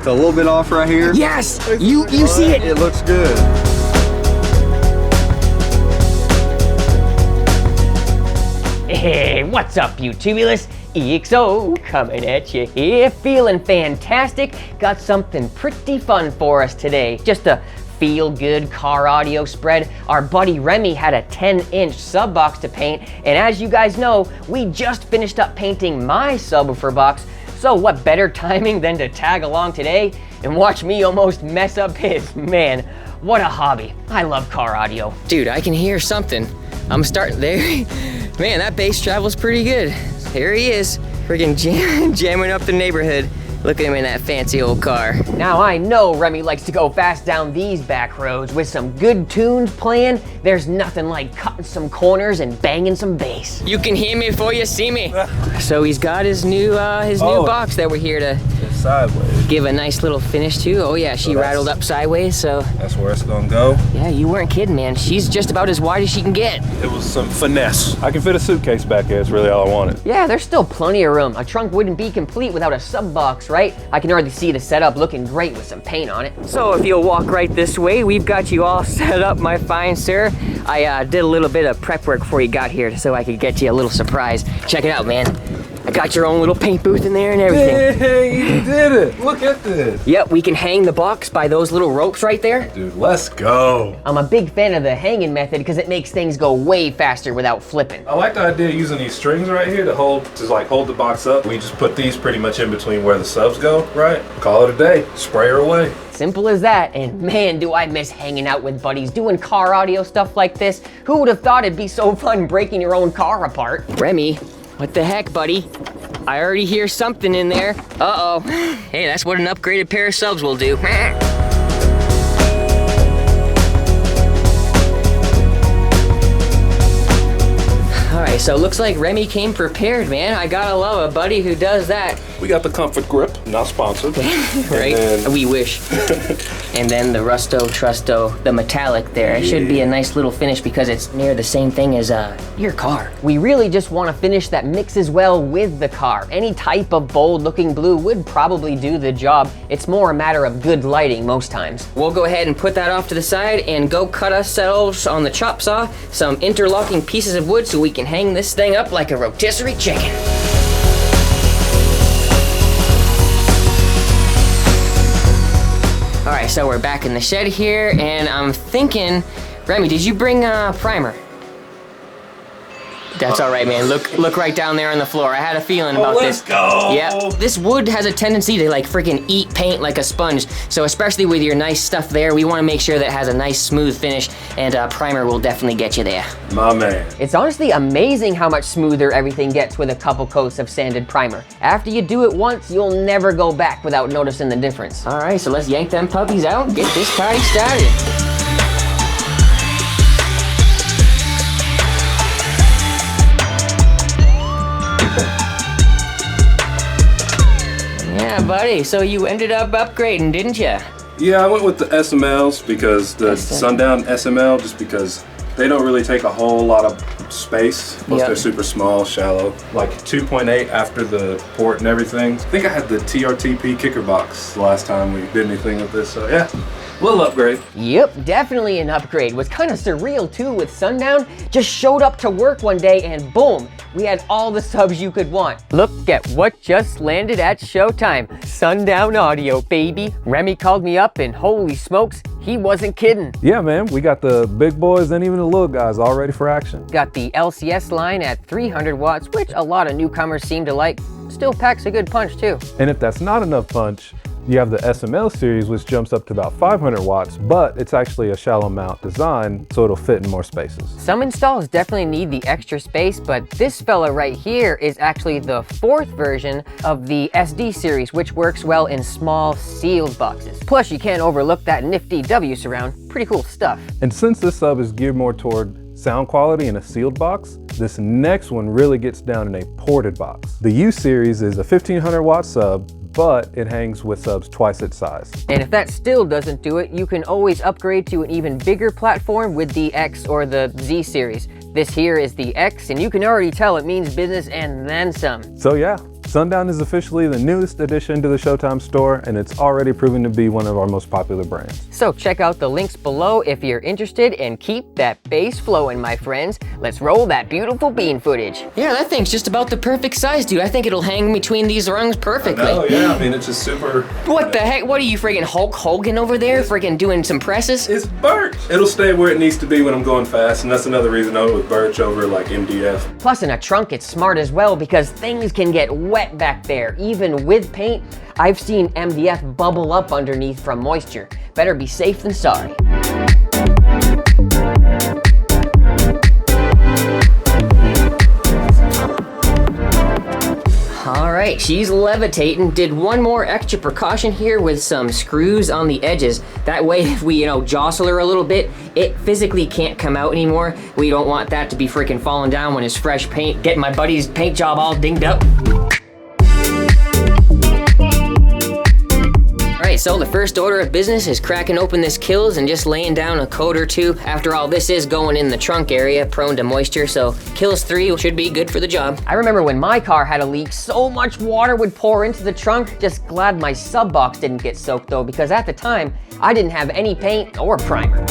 It's a little bit off right here. Yes, you see it. It looks good. Hey, what's up, YouTubulous? EXO coming at you here, feeling fantastic. Got something pretty fun for us today. Just a feel-good car audio spread. Our buddy Remy had a 10-inch sub box to paint, and as you guys know, we just finished up painting my subwoofer box. So what better timing than to tag along today and watch me almost mess up his? Man, what a hobby. I love car audio. Dude, I can hear something. I'm starting there. Man, that bass travels pretty good. Here he is, friggin' jamming up the neighborhood. Look at him in that fancy old car. Now I know Remy likes to go fast down these back roads with some good tunes playing. There's nothing like cutting some corners and banging some bass. You can hear me before you see me. So he's got his new box that we're here to sideways. Give a nice little finish to. Oh yeah, she rattled up sideways, so. That's where it's gonna go. Yeah, you weren't kidding, man. She's just about as wide as she can get. It was some finesse. I can fit a suitcase back there, it's really all I wanted. Yeah, there's still plenty of room. A trunk wouldn't be complete without a sub box, right? I can already see the setup looking great with some paint on it. So if you'll walk right this way, we've got you all set up, my fine sir. I did a little bit of prep work before you got here so I could get you a little surprise. Check it out, man. I got your own little paint booth in there and everything. Hey, you did it. Look at this. Yep, we can hang the box by those little ropes right there. Dude, let's go. I'm a big fan of the hanging method because it makes things go way faster without flipping. I like the idea of using these strings right here to hold the box up. We just put these pretty much in between where the subs go, right? Call it a day. Spray her away. Simple as that, and man, do I miss hanging out with buddies doing car audio stuff like this. Who would have thought it'd be so fun breaking your own car apart? Remy, what the heck, buddy? I already hear something in there. Uh-oh. Hey, that's what an upgraded pair of subs will do. Alright, so it looks like Remy came prepared, man. I gotta love a buddy who does that. We got the Comfort Grip, not sponsored. Right? We wish. And then the Rusto Trusto, the metallic there. It should be a nice little finish because it's near the same thing as your car. We really just want a finish that mixes well with the car. Any type of bold looking blue would probably do the job. It's more a matter of good lighting most times. We'll go ahead and put that off to the side and go cut ourselves on the chop saw some interlocking pieces of wood so we can hang this thing up like a rotisserie chicken. All right, so we're back in the shed here, and I'm thinking, Remy, did you bring primer? That's all right, man. Look right down there on the floor. I had a feeling about this. Let's go. Yeah, this wood has a tendency to like freaking eat paint like a sponge. So especially with your nice stuff there, we want to make sure that it has a nice smooth finish, and primer will definitely get you there. My man. It's honestly amazing how much smoother everything gets with a couple coats of sanded primer. After you do it once, you'll never go back without noticing the difference. All right, so let's yank them puppies out and get this party started. Yeah, buddy, so you ended up upgrading, didn't you? Yeah, I went with the SMLs because the Sundown SML, just because they don't really take a whole lot of space. Plus they're super small, shallow. Like 2.8 after the port and everything. I think I had the TRTP kicker box the last time we did anything with this, so yeah. Little upgrade. Yep, definitely an upgrade. Was kind of surreal too with Sundown. Just showed up to work one day and boom, we had all the subs you could want. Look at what just landed at showtime. Sundown audio, baby. Remy called me up and holy smokes, he wasn't kidding. Yeah, man, we got the big boys and even the little guys all ready for action. Got the LCS line at 300 watts, which a lot of newcomers seem to like. Still packs a good punch too. And if that's not enough punch, you have the SML series, which jumps up to about 500 watts, but it's actually a shallow mount design, so it'll fit in more spaces. Some installs definitely need the extra space, but this fella right here is actually the 4th version of the SD series, which works well in small sealed boxes. Plus, you can't overlook that nifty W surround. Pretty cool stuff. And since this sub is geared more toward sound quality in a sealed box, this next one really gets down in a ported box. The U series is a 1500 watt sub, but it hangs with subs twice its size. And if that still doesn't do it, you can always upgrade to an even bigger platform with the X or the Z series. This here is the X, and you can already tell it means business and then some. So yeah, Sundown is officially the newest addition to the Showtime store, and it's already proven to be one of our most popular brands. So check out the links below if you're interested, and keep that bass flowing, my friends. Let's roll that beautiful bean footage. Yeah, that thing's just about the perfect size, dude. I think it'll hang between these rungs perfectly. Oh yeah, I mean, it's just super. What the heck? What are you, friggin' Hulk Hogan over there? Friggin' doing some presses? It's birch. It'll stay where it needs to be when I'm going fast, and that's another reason I went with birch over like MDF. Plus in a trunk, it's smart as well because things can get wet back there. Even with paint, I've seen MDF bubble up underneath from moisture. Better be safe than sorry. All right, she's levitating. Did one more extra precaution here with some screws on the edges. That way, if we, jostle her a little bit, it physically can't come out anymore. We don't want that to be freaking falling down when it's fresh paint, getting my buddy's paint job all dinged up. Alright, so the first order of business is cracking open this Kills and just laying down a coat or two. After all, this is going in the trunk area, prone to moisture, so Kills 3 should be good for the job. I remember when my car had a leak, so much water would pour into the trunk. Just glad my sub box didn't get soaked though, because at the time, I didn't have any paint or primer.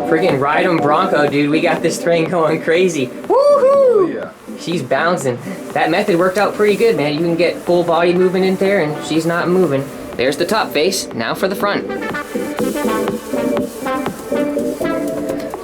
Friggin' ride 'em Bronco, dude. We got this thing going crazy. Woohoo! Oh, yeah. She's bouncing. That method worked out pretty good, man. You can get full body movement in there and she's not moving. There's the top face. Now for the front.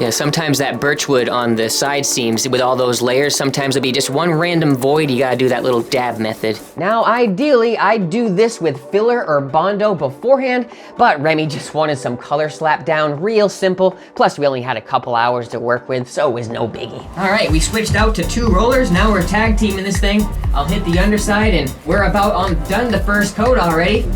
Yeah, sometimes that birchwood on the side seams with all those layers, sometimes it'll be just one random void. You gotta do that little dab method. Now, ideally, I'd do this with filler or Bondo beforehand, but Remy just wanted some color slap down, real simple. Plus, we only had a couple hours to work with, so it was no biggie. All right, we switched out to 2 rollers. Now we're tag teaming this thing. I'll hit the underside, and we're about on done the first coat already.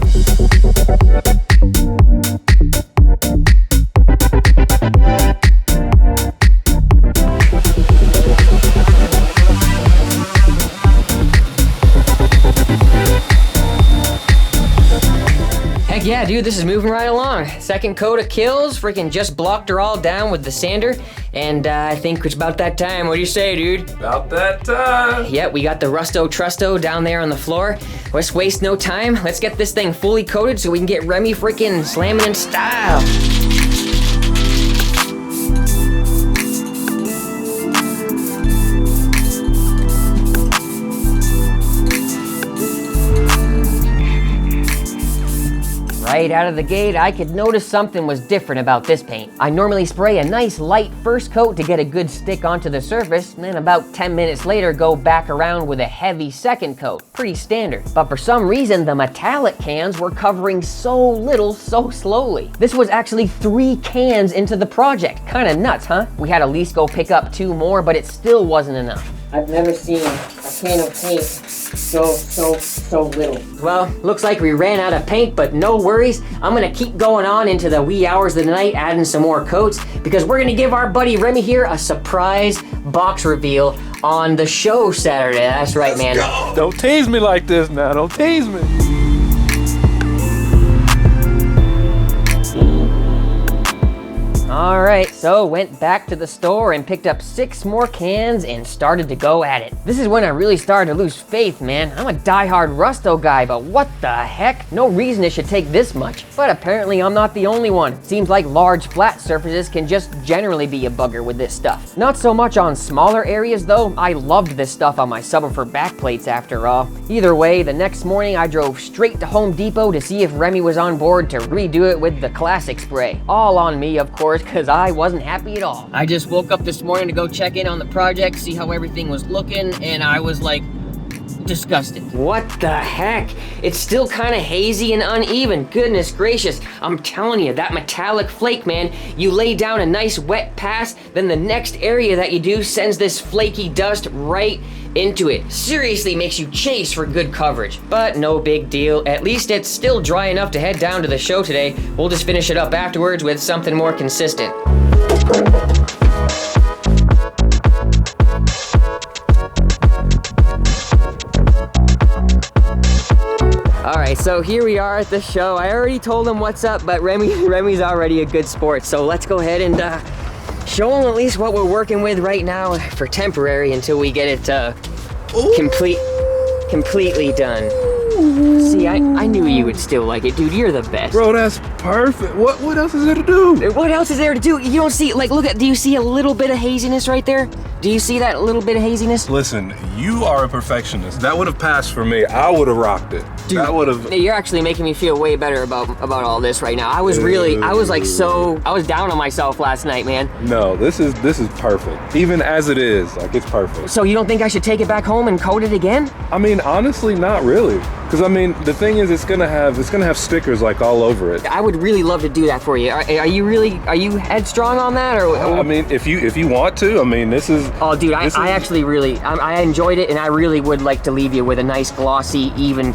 Yeah, dude, this is moving right along. Second coat of Kills, freaking just blocked her all down with the sander, and I think it's about that time. What do you say, dude? About that time. Yep, we got the Rusto Trusto down there on the floor. Let's waste no time. Let's get this thing fully coated so we can get Remy freaking slamming in style. Right out of the gate, I could notice something was different about this paint. I normally spray a nice light first coat to get a good stick onto the surface, and then about 10 minutes later go back around with a heavy second coat. Pretty standard. But for some reason, the metallic cans were covering so little so slowly. This was actually 3 cans into the project. Kinda nuts, huh? We had at least go pick up 2 more, but it still wasn't enough. I've never seen a can of paint so little. Well, looks like we ran out of paint, but no worries. I'm gonna keep going on into the wee hours of the night, adding some more coats, because we're gonna give our buddy Remy here a surprise box reveal on the show Saturday. That's right, man. Don't tease me like this now, don't tease me. All right, so went back to the store and picked up 6 more cans and started to go at it. This is when I really started to lose faith, man. I'm a diehard Rusto guy, but what the heck? No reason it should take this much. But apparently I'm not the only one. Seems like large flat surfaces can just generally be a bugger with this stuff. Not so much on smaller areas though. I loved this stuff on my Subwoofer backplates after all. Either way, the next morning I drove straight to Home Depot to see if Remy was on board to redo it with the classic spray. All on me, of course, because I wasn't happy at all. I just woke up this morning to go check in on the project, see how everything was looking, and I was like, disgusted. What the heck? It's still kind of hazy and uneven. Goodness gracious. I'm telling you, that metallic flake, man, you lay down a nice wet pass, then the next area that you do sends this flaky dust right into it. Seriously makes you chase for good coverage. But no big deal. At least it's still dry enough to head down to the show today. We'll just finish it up afterwards with something more consistent. All right, so here we are at the show. I already told him what's up, but Remy's already a good sport. So let's go ahead and show him at least what we're working with right now for temporary until we get it completely done. See, I knew you would still like it, dude. You're the best. Bro, that's perfect. What else is there to do? What else is there to do? You don't see, like, look at, do you see a little bit of haziness right there? Do you see that little bit of haziness? Listen, you are a perfectionist. That would have passed for me. I would have rocked it. Dude, that would have. You're actually making me feel way better about all this right now. I was down on myself last night, man. No, this is perfect. Even as it is, like, it's perfect. So you don't think I should take it back home and coat it again? I mean, honestly, not really. Because I mean, the thing is, it's gonna have stickers like all over it. I would really love to do that for you. Are you headstrong on that, or? I mean, if you want to, I mean, this is. Oh, dude, I actually really, I enjoyed it, and I really would like to leave you with a nice glossy, even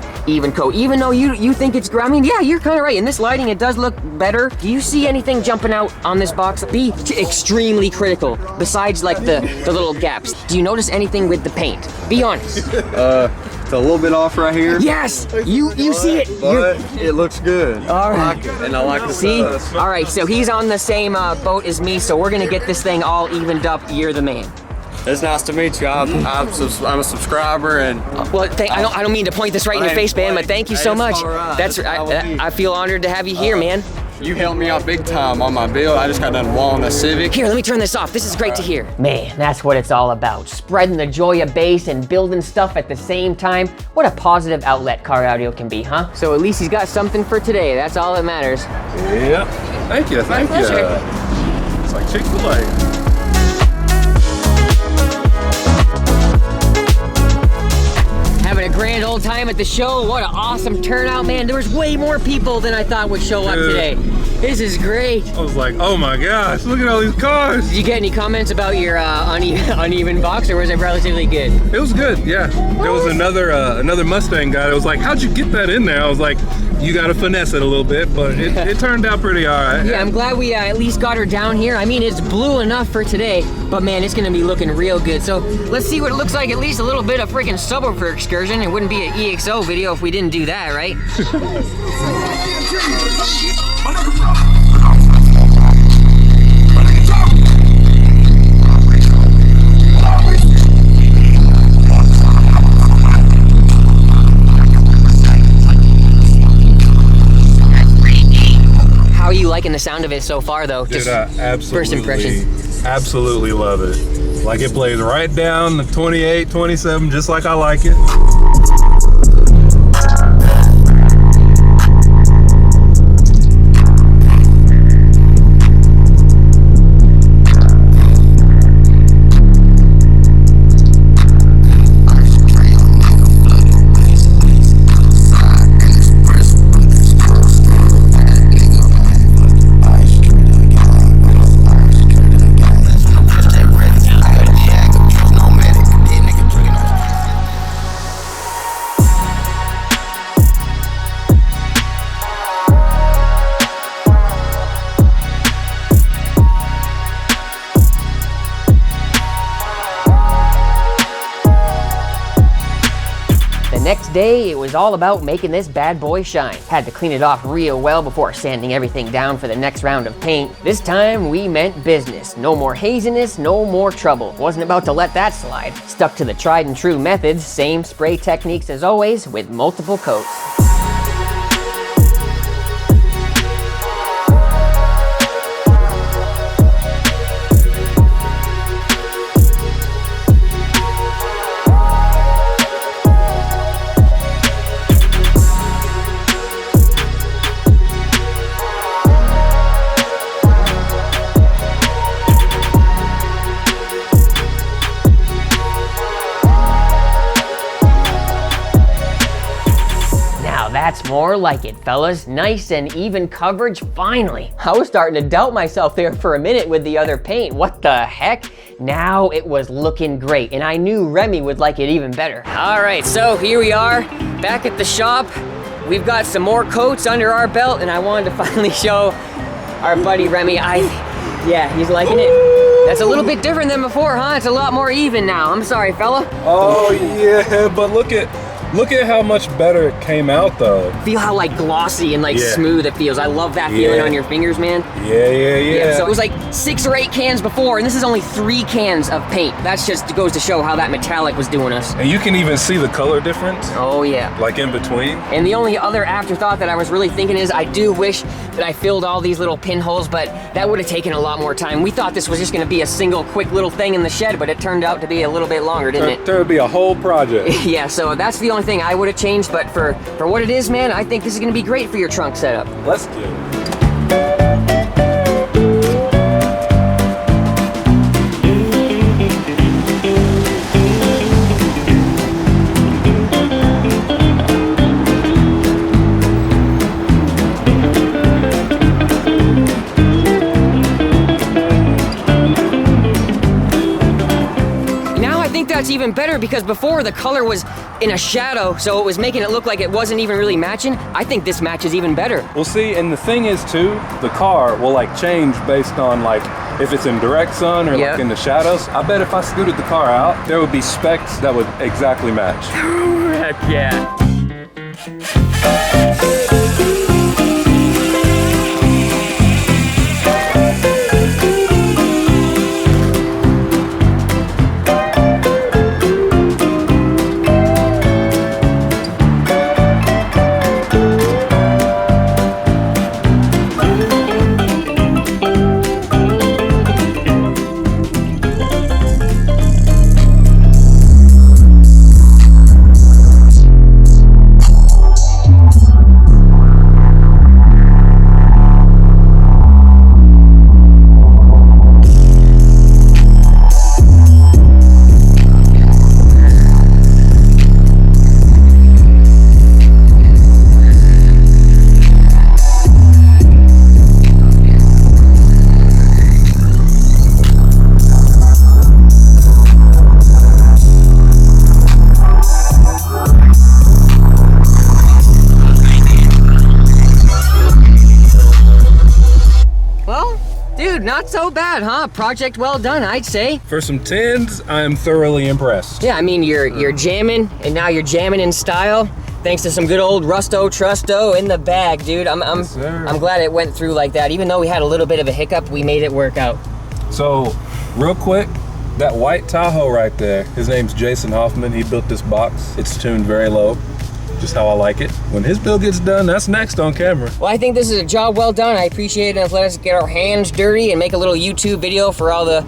coat. Even though you think it's, I mean, yeah, you're kind of right. In this lighting, it does look better. Do you see anything jumping out on this box? Be extremely critical. Besides, like the little gaps. Do you notice anything with the paint? Be honest. It's a little bit off right here. Yes, you see it. But it looks good. All right. I like it, and I like the See? size. All right, so he's on the same boat as me, so we're gonna get this thing all evened up. You're the man. It's nice to meet you. I'm a subscriber, and Well, I don't mean to point this right in your face, man, but thank you so much. All right. That's I feel honored to have you here, man. you helped me out big time on my build. I just got done walling a Civic. Here, let me turn this off. This is great to hear. Man, that's what it's all about. Spreading the joy of bass and building stuff at the same time. What a positive outlet car audio can be, huh? So at least he's got something for today. That's all that matters. Yep. Thank you. Thank you. It's like Chick-fil-A. Having a grand old time at the show. What an awesome turnout, man. There was way more people than I thought would show up today. This is great. I was like, oh my gosh, look at all these cars. Did you get any comments about your uneven box, or was it relatively good? It was good, yeah. There was another Mustang guy that was like, how'd you get that in there? I was like, you gotta finesse it a little bit, but it turned out pretty all right. Yeah, I'm glad we at least got her down here. I mean, it's blue enough for today, but man, it's gonna be looking real good. So let's see what it looks like, at least a little bit of freaking subwoofer excursion. It wouldn't be an EXO video if we didn't do that, right? How are you liking the sound of it so far, though? Dude, I absolutely, first impression. Absolutely love it. Like, it plays right down the 28, 27, just like I like it. Next day, it was all about making this bad boy shine. Had to clean it off real well before sanding everything down for the next round of paint. This time, we meant business. No more haziness, no more trouble. Wasn't about to let that slide. Stuck to the tried and true methods, same spray techniques as always, with multiple coats. That's more like it, fellas. Nice and even coverage, finally. I was starting to doubt myself there for a minute with the other paint. What the heck? Now it was looking great, and I knew Remy would like it even better. All right, so here we are, back at the shop. We've got some more coats under our belt, and I wanted to finally show our buddy Remy. Yeah, he's liking it. That's a little bit different than before, huh? It's a lot more even now. I'm sorry, fella. Oh yeah, but look at Look at how much better it came out though. Feel how like glossy and like smooth it feels. I love that feeling on your fingers, man. Yeah. So it was like 6 or 8 cans before, and this is only 3 cans of paint. That's just goes to show how that metallic was doing us. And you can even see the color difference. Oh yeah. Like in between. And the only other afterthought that I was really thinking is I do wish that I filled all these little pinholes, but that would have taken a lot more time. We thought this was just gonna be a single quick little thing in the shed, but it turned out to be a little bit longer, didn't it? There would be a whole project. Yeah, so that's the only thing I would have changed, but for what it is, man, I think this is gonna be great for your trunk setup. Let's do it. That's even better because before the color was in a shadow, so it was making it look like it wasn't even really matching. I think this matches even better. Well, see, and the thing is too, the car will like change based on like if it's in direct sun or like in the shadows. I bet if I scooted the car out, there would be specks that would exactly match. Heck yeah. Not so bad, huh? Project well done, I'd say. For some 10s, I am thoroughly impressed. Yeah, I mean, you're jamming, and now you're jamming in style. Thanks to some good old Rusto Trusto in the bag, dude. I'm glad it went through like that. Even though we had a little bit of a hiccup, we made it work out. So, real quick, that white Tahoe right there, his name's Jason Hoffman. He built this box. It's tuned very low. Just how I like it. When his build gets done, that's next on camera. Well, I think this is a job well done. I appreciate it. Let us get our hands dirty and make a little YouTube video for all the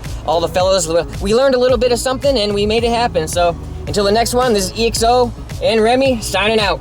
fellas. We learned a little bit of something and we made it happen. So until the next one, this is EXO and Remy signing out.